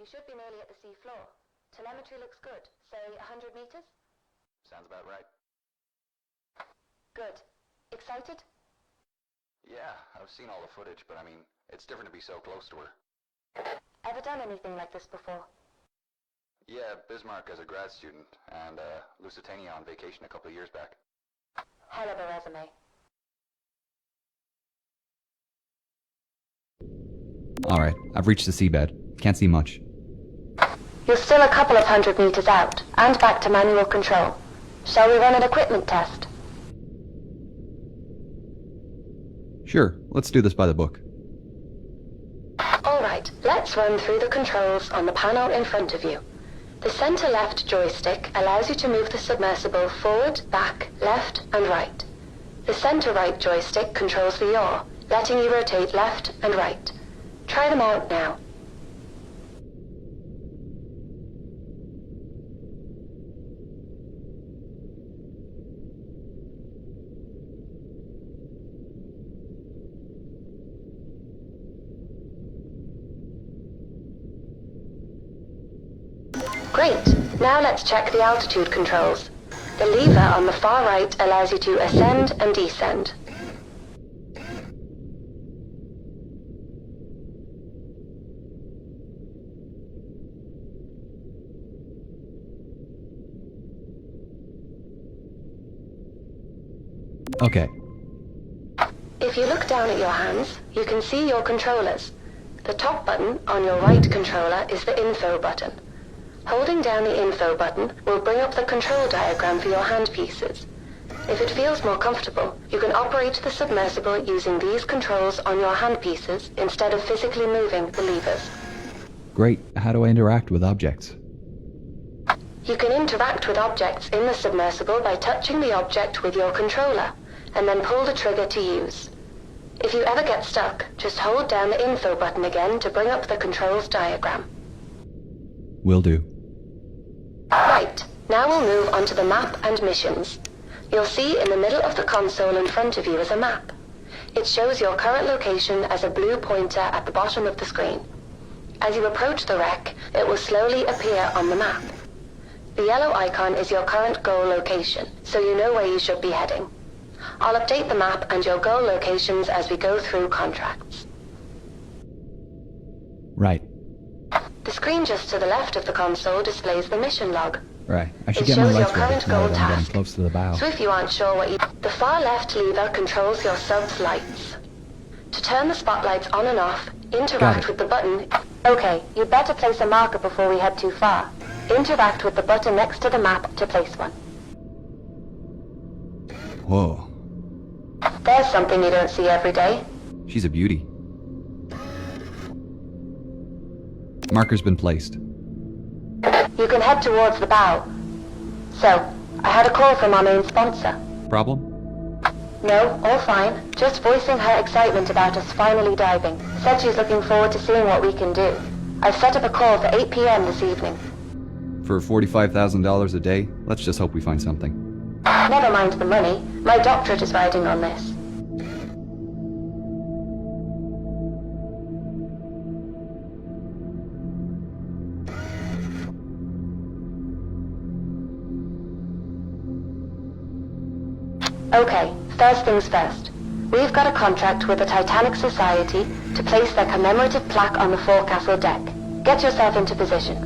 You should be nearly at the sea floor. Telemetry looks good. Say 100 meters? Sounds about right. Good. Excited? Yeah, I've seen all the footage, but I mean, it's different to be so close to her. Ever done anything like this before? Yeah, Bismarck as a grad student, and Lusitania on vacation a couple of years back. Hell of a resume. Alright, I've reached the seabed. Can't see much. You're still a couple of 100 meters out, and back to manual control. Shall we run an equipment test? Sure, let's do this by the book. Alright, let's run through the controls on the panel in front of you. The center left joystick allows you to move the submersible forward, back, left, and right. The center right joystick controls the yaw, letting you rotate left and right. Try them out now. Great! Now let's check the altitude controls. The lever on the far right allows you to ascend and descend. Okay. If you look down at your hands, you can see your controllers. The top button on your right controller is the info button. Holding down the info button will bring up the control diagram for your handpieces. If it feels more comfortable, you can operate the submersible using these controls on your handpieces instead of physically moving the levers. Great. How do I interact with objects? You can interact with objects in the submersible by touching the object with your controller, and then pull the trigger to use. If you ever get stuck, just hold down the info button again to bring up the controls diagram. Will do. Right, now we'll move on to the map and missions. You'll see in the middle of the console in front of you is a map. It shows your current location as a blue pointer at the bottom of the screen. As you approach the wreck, it will slowly appear on the map. The yellow icon is your current goal location, so you know where you should be heading. I'll update the map and your goal locations as we go through contracts. Right. The screen just to the left of the console displays the mission log. Right. I should It get my shows your lights ready current now goal that I'm getting task. close to the bow. So if you aren't sure what you... The far left lever controls your sub's lights. To turn the spotlights on and off, interact with the button... Okay, you'd better place a marker before we head too far. Interact with the button next to the map to place one. Whoa. There's something you don't see every day. She's a beauty. Marker's been placed. You can head towards the bow. So, I had a call from our main sponsor. Problem? No, all fine. Just voicing her excitement about us finally diving. Said she's looking forward to seeing what we can do. I've set up a call for 8 p.m. this evening. For $45,000 a day, let's just hope we find something. Never mind the money. My doctorate is riding on this. Okay, first things first. We've got a contract with the Titanic Society to place their commemorative plaque on the forecastle deck. Get yourself into position.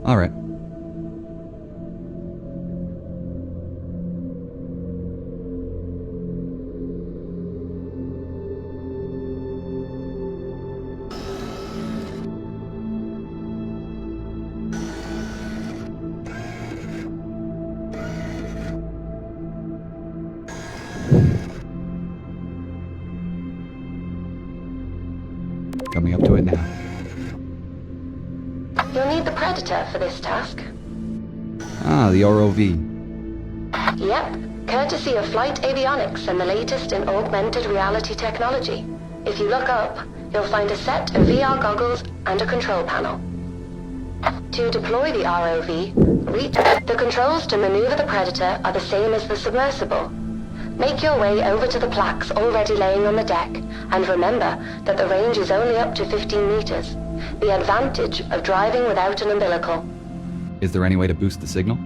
Alright. Coming up to it now. You'll need the Predator for this task. Ah, the ROV. Yep, courtesy of Flight Avionics and the latest in augmented reality technology. If you look up, you'll find a set of VR goggles and a control panel. To deploy the ROV, the controls to maneuver the Predator are the same as the submersible. Make your way over to the plaques already laying on the deck, and remember that the range is only up to 15 meters. The advantage of driving without an umbilical. Is there any way to boost the signal?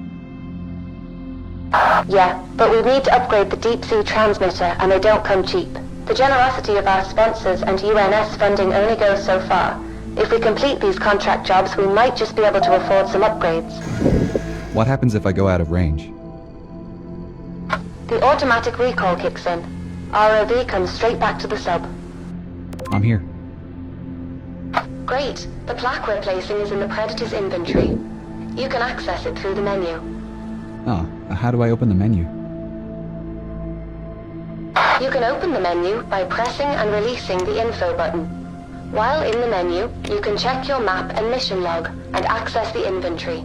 Yeah, but we need to upgrade the deep-sea transmitter, and they don't come cheap. The generosity of our sponsors and UNS funding only goes so far. If we complete these contract jobs, we might just be able to afford some upgrades. What happens if I go out of range? The automatic recall kicks in. ROV comes straight back to the sub. I'm here. Great. The plaque we're placing is in the Predator's inventory. You can access it through the menu. Oh, how do I open the menu? You can open the menu by pressing and releasing the info button. While in the menu, you can check your map and mission log and access the inventory.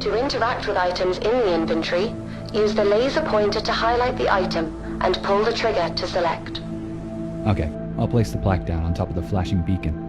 To interact with items in the inventory, use the laser pointer to highlight the item and pull the trigger to select. Okay, I'll place the plaque down on top of the flashing beacon.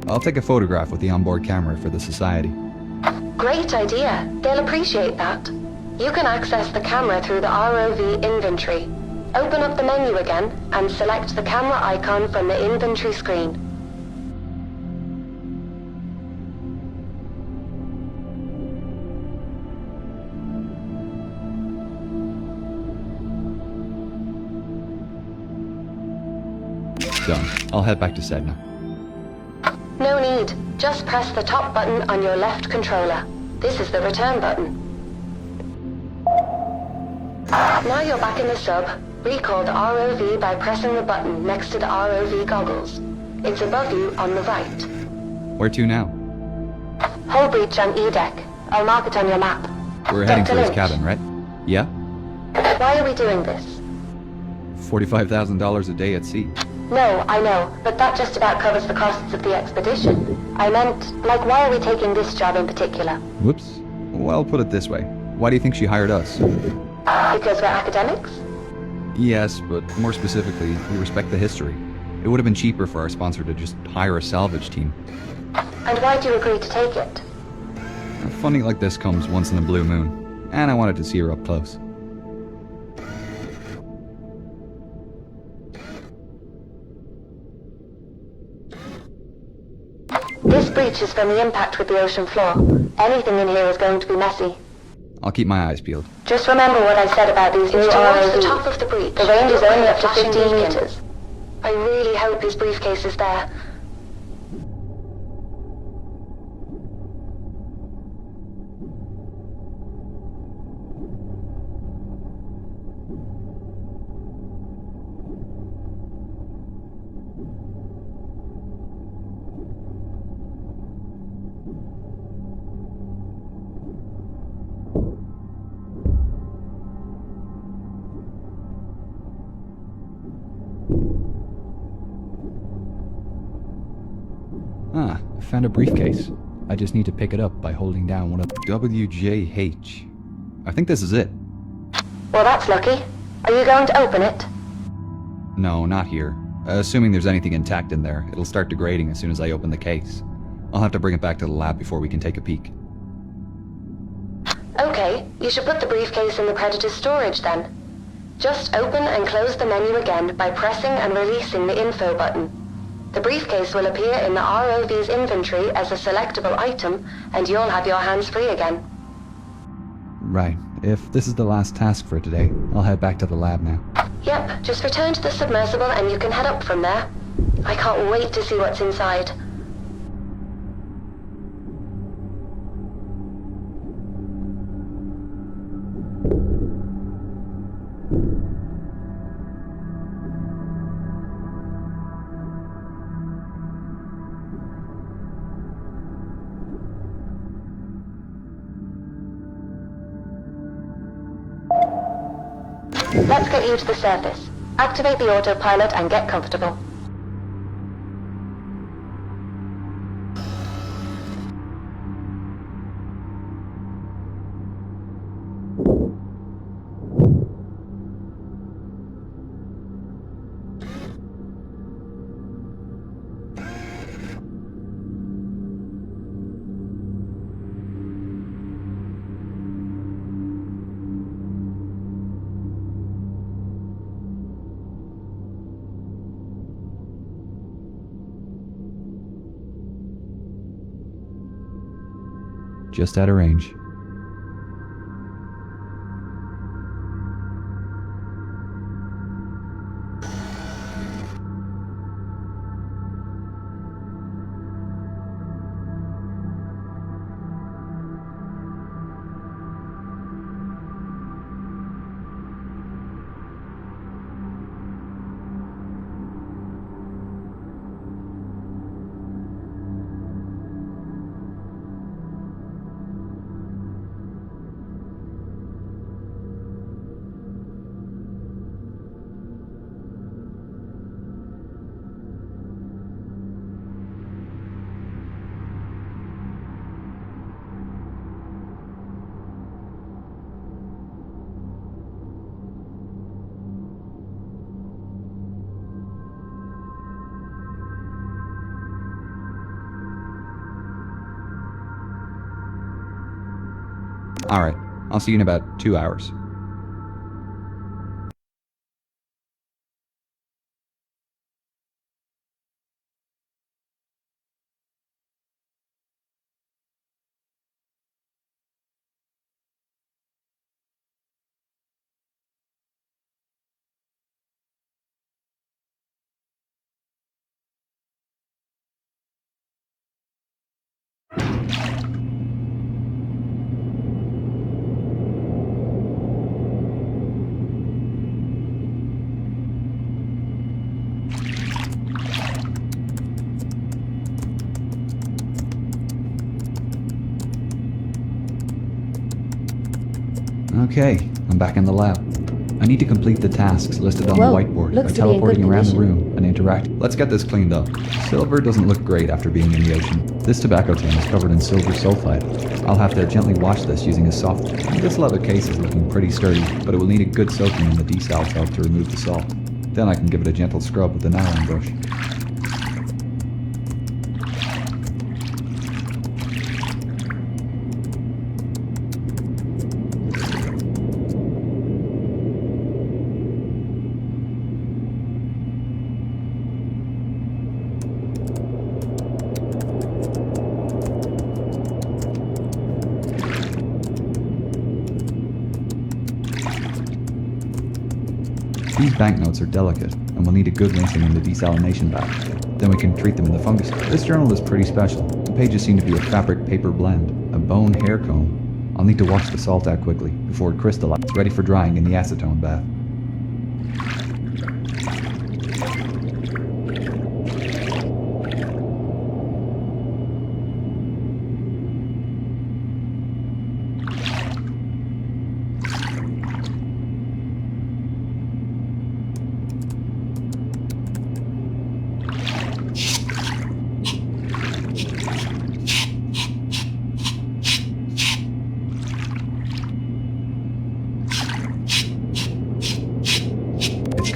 I'll take a photograph with the onboard camera for the Society. Great idea. They'll appreciate that. You can access the camera through the ROV inventory. Open up the menu again and select the camera icon from the inventory screen. Done. I'll head back to Sedna. No need. Just press the top button on your left controller. This is the return button. Now you're back in the sub. Recall the ROV by pressing the button next to the ROV goggles. It's above you on the right. Where to now? Hull breach on E deck. I'll mark it on your map. We're heading Dr. for his Lynch. cabin, right? Yeah? Why are we doing this? $45,000 a day at sea. No, I know, but that just about covers the costs of the expedition. I meant, like, why are we taking this job in particular? Whoops. Well, put it this way. Why do you think she hired us? Because we're academics? Yes, but more specifically, we respect the history. It would have been cheaper for our sponsor to just hire a salvage team. And why'd you agree to take it? Funding like this comes once in a blue moon, and I wanted to see her up close. This breach is from the impact with the ocean floor. Anything in here is going to be messy. I'll keep my eyes peeled. Just remember what I said about these new ROVs. The top of the breach. The range is only up to 15 meters. I really hope his briefcase is there. Ah, I found a briefcase. I just need to pick it up by holding down one of WJH. I think this is it. Well, that's lucky. Are you going to open it? No, not here. Assuming there's anything intact in there, it'll start degrading as soon as I open the case. I'll have to bring it back to the lab before we can take a peek. Okay, you should put the briefcase in the Predator's storage then. Just open and close the menu again by pressing and releasing the info button. The briefcase will appear in the ROV's inventory as a selectable item, and you'll have your hands free again. Right. If this is the last task for today, I'll head back to the lab now. Yep, just return to the submersible and you can head up from there. I can't wait to see what's inside. Let's get you to the surface. Activate the autopilot and get comfortable. Just out of range. Alright, I'll see you in about 2 hours. Okay, I'm back in the lab. I need to complete the tasks listed on Whoa, the whiteboard looks by to be in good teleporting around the condition. room and interacting. Let's get this cleaned up. Silver doesn't look great after being in the ocean. This tobacco tin is covered in silver sulfide. I'll have to gently wash this using a soft... This leather case is looking pretty sturdy, but it will need a good soaking in the desal salve to remove the salt. Then I can give it a gentle scrub with the nylon brush. These banknotes are delicate, and will need a good rinsing in the desalination bath. Then we can treat them in the fungus. This journal is pretty special. The pages seem to be a fabric paper blend, a bone hair comb. I'll need to wash the salt out quickly, before it crystallizes, ready for drying in the acetone bath. It's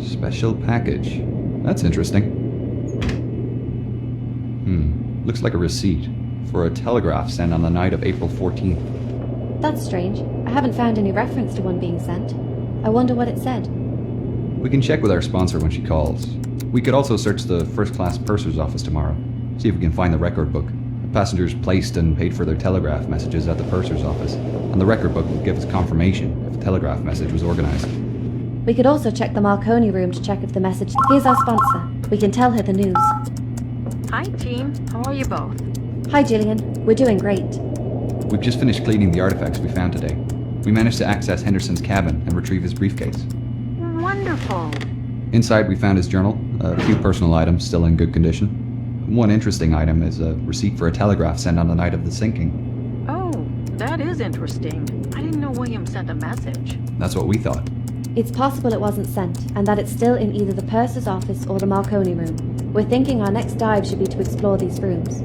Special package. That's interesting. Looks like a receipt for a telegraph sent on the night of April 14th. That's strange. I haven't found any reference to one being sent. I wonder what it said. We can check with our sponsor when she calls. We could also search the first-class purser's office tomorrow. See if we can find the record book. The passengers placed and paid for their telegraph messages at the purser's office. And the record book will give us confirmation if a telegraph message was organized. We could also check the Marconi room to check if the message... Here's our sponsor. We can tell her the news. Hi, team. How are you both? Hi, Gillian. We're doing great. We've just finished cleaning the artifacts we found today. We managed to access Henderson's cabin and retrieve his briefcase. Wonderful. Inside, we found his journal, a few personal items still in good condition. One interesting item is a receipt for a telegraph sent on the night of the sinking. Oh, that is interesting. I didn't know William sent a message. That's what we thought. It's possible it wasn't sent, and that it's still in either the purser's office or the Marconi room. We're thinking our next dive should be to explore these rooms.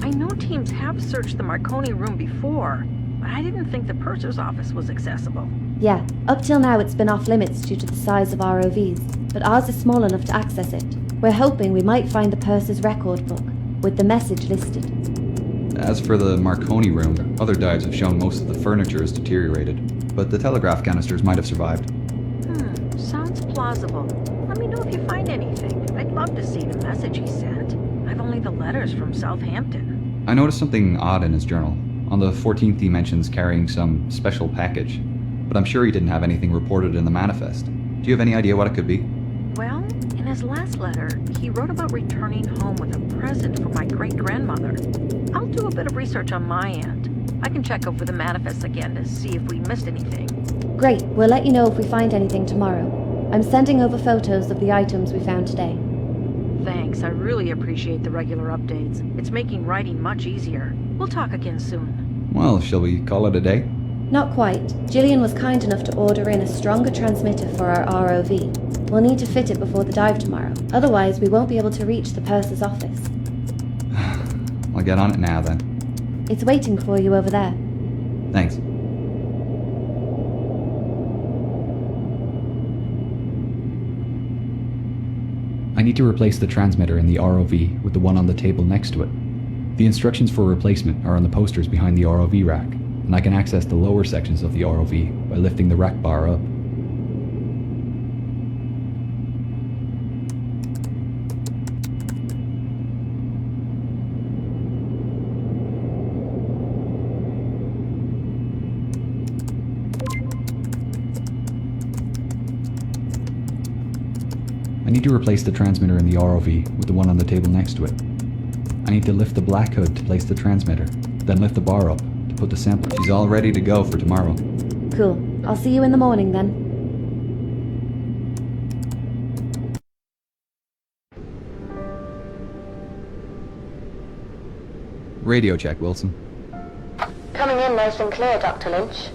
I know teams have searched the Marconi room before, but I didn't think the purser's office was accessible. Yeah, up till now it's been off limits due to the size of ROVs, but ours is small enough to access it. We're hoping we might find the purser's record book, with the message listed. As for the Marconi room, other dives have shown most of the furniture is deteriorated, but the telegraph canisters might have survived. Sounds plausible. Let me know if you find anything. I'd love to see the message he sent. I've only the letters from Southampton. I noticed something odd in his journal. On the 14th he mentions carrying some special package, but I'm sure he didn't have anything reported in the manifest. Do you have any idea what it could be? Well, in his last letter, he wrote about returning home with a present for my great-grandmother. I'll do a bit of research on my end. I can check over the manifest again to see if we missed anything. Great, we'll let you know if we find anything tomorrow. I'm sending over photos of the items we found today. Thanks, I really appreciate the regular updates. It's making writing much easier. We'll talk again soon. Well, shall we call it a day? Not quite. Gillian was kind enough to order in a stronger transmitter for our ROV. We'll need to fit it before the dive tomorrow. Otherwise, we won't be able to reach the purser's office. I'll get on it now then. It's waiting for you over there. Thanks. I need to replace the transmitter in the ROV with the one on the table next to it. The instructions for replacement are on the posters behind the ROV rack, and I can access the lower sections of the ROV by lifting the rack bar up. need to replace the transmitter in the ROV with the one on the table next to it. I need to lift the black hood to place the transmitter, then lift the bar up to put the sample. She's all ready to go for tomorrow. Cool. I'll see you in the morning then. Radio check, Wilson. Coming in nice and clear, Dr. Lynch.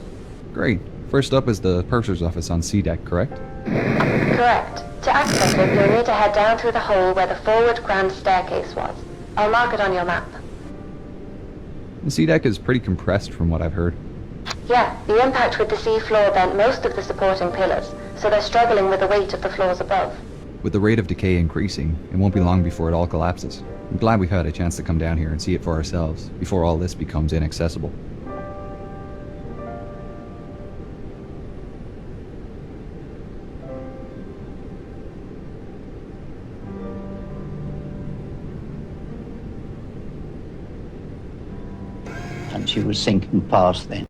Great. First up is the purser's office on C deck, correct? Correct. To access it, you'll need to head down through the hole where the forward grand staircase was. I'll mark it on your map. The C deck is pretty compressed from what I've heard. Yeah, the impact with the sea floor bent most of the supporting pillars, so they're struggling with the weight of the floors above. With the rate of decay increasing, it won't be long before it all collapses. I'm glad we had a chance to come down here and see it for ourselves, before all this becomes inaccessible. And she was sinking fast then.